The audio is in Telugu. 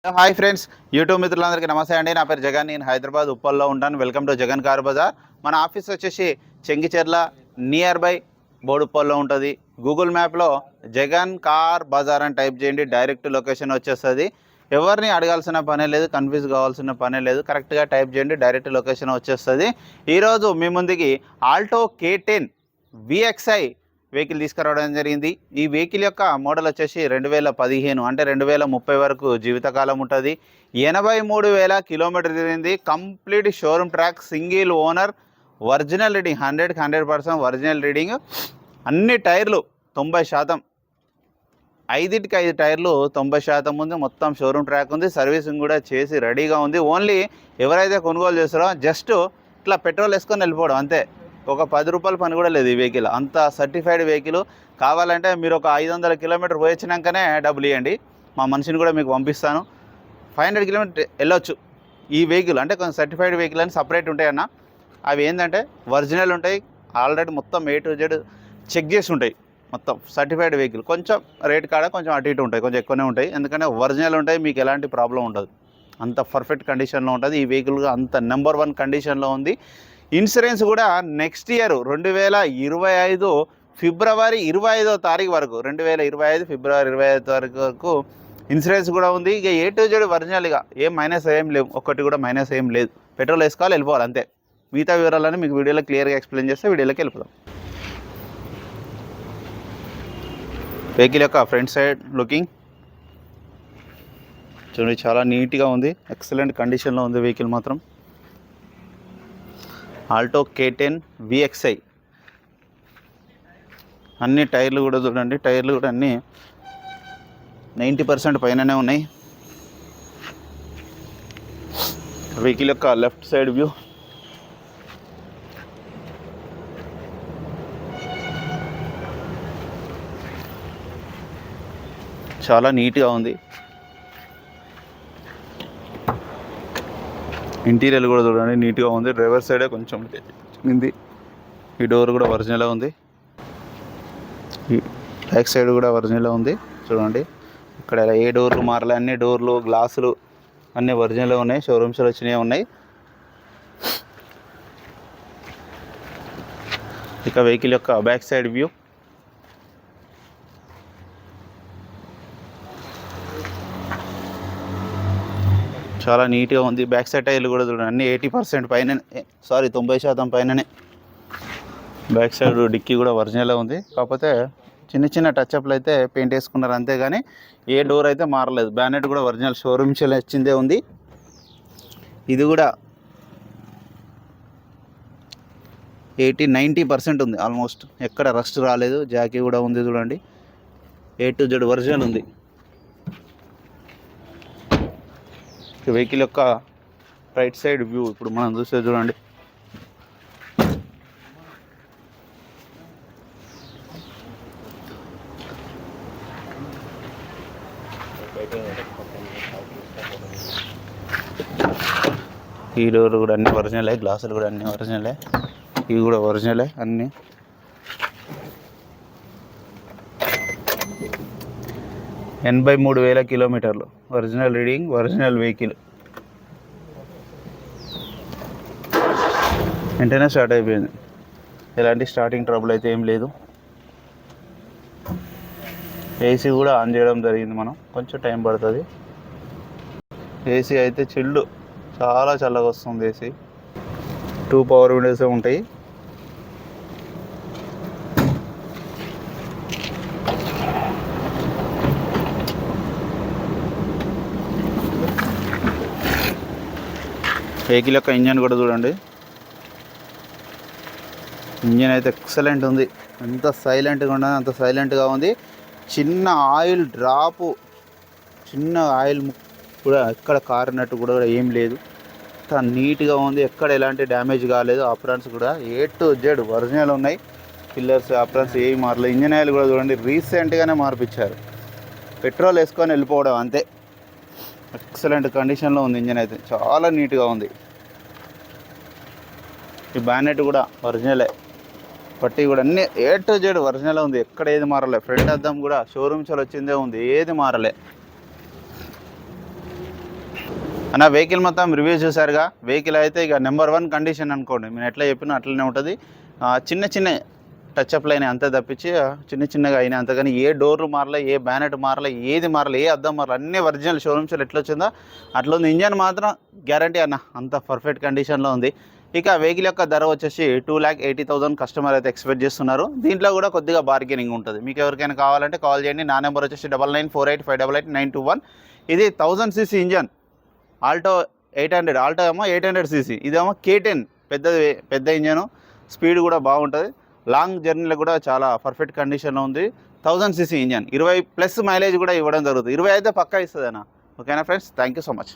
హాయ్ ఫ్రెండ్స్, యూట్యూబ్ మిత్రులందరికీ నమస్తే అండి. నా పేరు జగన్. నేను హైదరాబాద్ ఉప్పల్లో ఉంటాను. Welcome to Jagan car Bazar. మన ఆఫీస్ వచ్చేసి చెంగిచెర్ల నియర్ బై బోడుప్పల్లో ఉంటుంది. గూగుల్ మ్యాప్లో జగన్ కార్ బజార్ అని టైప్ చేయండి, డైరెక్ట్ లొకేషన్ వచ్చేస్తుంది. ఎవరిని అడగాల్సిన పనే లేదు, కన్ఫ్యూజ్ కావాల్సిన పనే లేదు. కరెక్ట్గా టైప్ చేయండి, డైరెక్ట్ లొకేషన్ వచ్చేస్తుంది. ఈరోజు మీ ముందుకి ఆల్టో K10 VXI వెహికల్ తీసుకురావడం జరిగింది. ఈ వెహికల్ యొక్క మోడల్ వచ్చేసి 2015 అంటే 2030 వరకు జీవితకాలం ఉంటుంది. 83,000 కిలోమీటర్ తిరిగింది. Complete showroom track, single owner, original reading, 100% original reading. అన్ని టైర్లు 90%, 5కి 5 టైర్లు 90% ఉంది. మొత్తం షోరూమ్ ట్రాక్ ఉంది. సర్వీసింగ్ కూడా చేసి రెడీగా ఉంది. ఓన్లీ ఎవరైతే కొనుగోలు చేస్తారో జస్ట్ ఇట్లా పెట్రోల్ వేసుకొని వెళ్ళిపోవడం అంతే. ఒక 10 రూపాయల పని కూడా లేదు ఈ వెహికల్. అంత సర్టిఫైడ్ వెహికల్. కావాలంటే మీరు ఒక 500 కిలోమీటర్ పోయించినాకనే డబ్బులు ఇవ్వండి, మా మనిషిని కూడా మీకు పంపిస్తాను. 500 కిలోమీటర్ వెళ్ళొచ్చు ఈ వెహికల్. అంటే కొంచెం సర్టిఫైడ్ వెహికల్ అని సపరేట్ ఉంటాయన్న. అవి ఏంటంటే ఒరిజినల్ ఉంటాయి, ఆల్రెడీ మొత్తం A to Z చెక్ చేసి ఉంటాయి. మొత్తం సర్టిఫైడ్ వెహికల్. కొంచెం రేట్ కాడ కొంచెం అటు ఇటు ఉంటాయి, కొంచెం ఎక్కువనే ఉంటాయి. ఎందుకంటే ఒరిజినల్ ఉంటాయి, మీకు ఎలాంటి ప్రాబ్లం ఉండదు. అంత పర్ఫెక్ట్ కండిషన్లో ఉంటుంది ఈ వెహికల్. అంత నెంబర్ 1 కండిషన్లో ఉంది. ఇన్సూరెన్స్ కూడా నెక్స్ట్ ఇయర్ 2025 ఫిబ్రవరి 25వ తారీఖు వరకు, 2025 ఫిబ్రవరి 25వ తారీఖు వరకు ఇన్సూరెన్స్ కూడా ఉంది. ఇక A to Z ఒరిజినల్గా ఏం మైనస్ ఏం లేవు, ఒక్కటి కూడా మైనస్ ఏం లేదు. పెట్రోల్ వేసుకోవాలి, వెళ్ళిపోవాలి అంతే. మిగతా వివరాలని మీకు వీడియోలో క్లియర్గా ఎక్స్ప్లెయిన్ చేస్తే వీడియోలోకి వెళ్ళిపోదాం. వెహికల్ యొక్క ఫ్రంట్ సైడ్ లుకింగ్ చూడండి, చాలా నీట్గా ఉంది. ఎక్సలెంట్ కండిషన్లో ఉంది వెహికల్ మాత్రం. Alto K10 VXI. అన్ని టైర్లు కూడా చూడండి, టైర్లు కూడా అన్నీ 90% పైననే ఉన్నాయి. వెహికల్ యొక్క లెఫ్ట్ సైడ్ వ్యూ చాలా నీట్గా ఉంది. ఇంటీరియర్ కూడా చూడండి, నీట్గా ఉంది. డ్రైవర్ సైడే కొంచెం ఉంది. ఈ డోర్ కూడా ఒరిజినల్ ఉంది. ఈ బ్యాక్ సైడ్ కూడా ఒరిజినల్ ఉంది. చూడండి, ఇక్కడ ఏ డోర్లు మారలే, అన్ని డోర్లు, గ్లాసులు అన్నీ ఒరిజినల్ ఉన్నాయి. షోరూమ్స్లో వచ్చినవి ఉన్నాయి. ఇక వెహికల్ యొక్క బ్యాక్ సైడ్ వ్యూ చాలా నీట్గా ఉంది. బ్యాక్ సైడ్ టైర్లు కూడా చూడండి, అన్నీ 80% పైన, 90% పైననే. బ్యాక్ సైడ్ డిక్కీ కూడా ఒరిజినల్ ఉంది. కాకపోతే చిన్న చిన్న టచ్అప్లు అయితే పెయింట్ వేసుకున్నారు అంతే, కానీ ఏ డోర్ అయితే మారలేదు. బ్యానెట్ కూడా ఒరిజినల్ షోరూమ్ వచ్చిందే ఉంది. ఇది కూడా 80-90% ఉంది ఆల్మోస్ట్, ఎక్కడ రస్ట్ రాలేదు. జాకీ కూడా ఉంది చూడండి, A to Z ఒరిజినల్ ఉంది. వెహికల్ యొక్క రైట్ సైడ్ వ్యూ ఇప్పుడు మనం చూస్తే చూడండి, ఈ డోర్ కూడా అన్నీ ఒరిజినలే, గ్లాసులు కూడా అన్నీ ఒరిజినలే, ఇవి కూడా ఒరిజినలే అన్నీ. 83,000 కిలోమీటర్లు ఒరిజినల్ రీడింగ్, ఒరిజినల్ వెహికల్. వెంటనే స్టార్ట్ అయిపోయింది, ఎలాంటి స్టార్టింగ్ ట్రబుల్ అయితే ఏం లేదు. ఏసీ కూడా ఆన్ చేయడం జరిగింది మనం, కొంచెం టైం పడుతుంది. ఏసీ అయితే చిల్డ్, చాలా చల్లగా వస్తుంది ఏసీ. 2 పవర్ విండోసే ఉంటాయి. వెహికల్ యొక్క ఇంజన్ కూడా చూడండి, ఇంజన్ అయితే ఎక్సలెంట్ ఉంది. ఎంత సైలెంట్గా ఉన్నది అంత సైలెంట్గా ఉంది. చిన్న ఆయిల్ డ్రాపు, చిన్న ఆయిల్ కూడా ఎక్కడ కారినట్టు కూడా ఏం లేదు. అంత నీట్గా ఉంది, ఎక్కడ ఎలాంటి డ్యామేజ్ కాలేదు. ఆప్రాన్స్ కూడా A to Z ఒరిజినల్ ఉన్నాయి. పిల్లర్స్, ఆప్రాన్స్ ఏవి మారలేదు. ఇంజన్ ఆయిల్ కూడా చూడండి, రీసెంట్గానే మార్పించారు. పెట్రోల్ వేసుకొని వెళ్ళిపోవడం అంతే. ఎక్సలెంట్ కండిషన్లో ఉంది ఇంజన్ అయితే, చాలా నీట్గా ఉంది. ఈ బ్యానెట్ కూడా ఒరిజినలే, పట్టి కూడా అన్నీ A to Z ఒరిజినల్ ఉంది, ఎక్కడ ఏది మారలే. ఫ్రంట్ అద్దం కూడా షోరూమ్స్లో వచ్చిందే ఉంది, ఏది మారలే. అన్న వెహికల్ మొత్తం రివ్యూ చూసారుగా. వెహికల్ అయితే ఇక నెంబర్ 1 కండిషన్ అనుకోండి. నేను ఎట్లా చెప్పినా అట్లనే ఉంటుంది. చిన్న చిన్న టచ్అప్లు అయినాయి అంతే తప్పించి చిన్న చిన్నగా అయినాయి అంతగాని ఏ డోర్లు మారలే, ఏ బ్యానెట్ మారలే, ఏది మారలే, ఏ అద్దం మారలే, అన్నీ ఒరిజినల్ షోరూమ్స్లో ఎట్లా వచ్చిందో అట్లా ఉంది. ఇంజన్ మాత్రం గ్యారంటీ అన్న అంత పర్ఫెక్ట్ కండిషన్లో ఉంది. ఇక వెహికల్ యొక్క ధర వచ్చేసి 2,80,000 కస్టమర్ అయితే ఎక్స్పెక్ట్ చేస్తున్నారు. దీంట్లో కూడా కొద్దిగా బార్గెనింగ్ ఉంటుంది. మీకు ఎవరికైనా కావాలంటే కాల్ చేయండి. నా నెంబర్ వచ్చేసి 9948588921. ఇది 1000 cc ఇంజన్. ఆల్టో 800, ఆల్టో ఏమో 800 cc, ఇదేమో K10 పెద్ద ఇంజను. స్పీడ్ కూడా బాగుంటుంది. లాంగ్ జర్నీలో కూడా చాలా పర్ఫెక్ట్ కండిషన్లో ఉంది. 1000 cc ఇంజన్, 20+ మైలేజ్ కూడా ఇవ్వడం జరుగుతుంది. 20 అయితే పక్కా ఇస్తుంది అన్న. ఓకేనా friends, thank you so much.